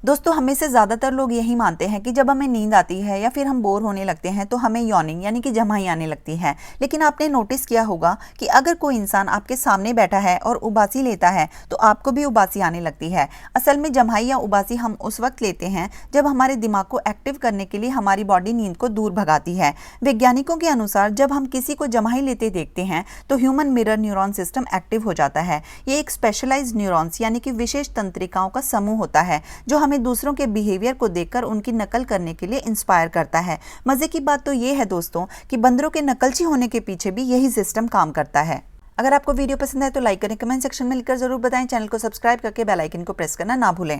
दोस्तों, हमें से ज़्यादातर लोग यही मानते हैं कि जब हमें नींद आती है या फिर हम बोर होने लगते हैं तो हमें यॉर्निंग यानी कि जम्हाई आने लगती है। लेकिन आपने नोटिस किया होगा कि अगर कोई इंसान आपके सामने बैठा है और उबासी लेता है तो आपको भी उबासी आने लगती है। असल में जम्हाई या उबासी हम उस वक्त लेते हैं जब हमारे दिमाग को एक्टिव करने के लिए हमारी बॉडी नींद को दूर भगाती है। वैज्ञानिकों के अनुसार जब हम किसी को जम्हाई लेते देखते हैं तो human mirror neuron system active हो जाता है। ये एक स्पेशलाइज्ड न्यूरॉन्स यानी कि विशेष तंत्रिकाओं का समूह होता है जो हमें दूसरों के बिहेवियर को देखकर उनकी नकल करने के लिए इंस्पायर करता है। मजे की बात तो ये है दोस्तों कि बंदरों के नकलची होने के पीछे भी यही सिस्टम काम करता है। अगर आपको वीडियो पसंद है तो लाइक करें, कमेंट सेक्शन में लिखकर जरूर बताएं। चैनल को सब्सक्राइब करके बेल आइकन को प्रेस करना ना भूलें।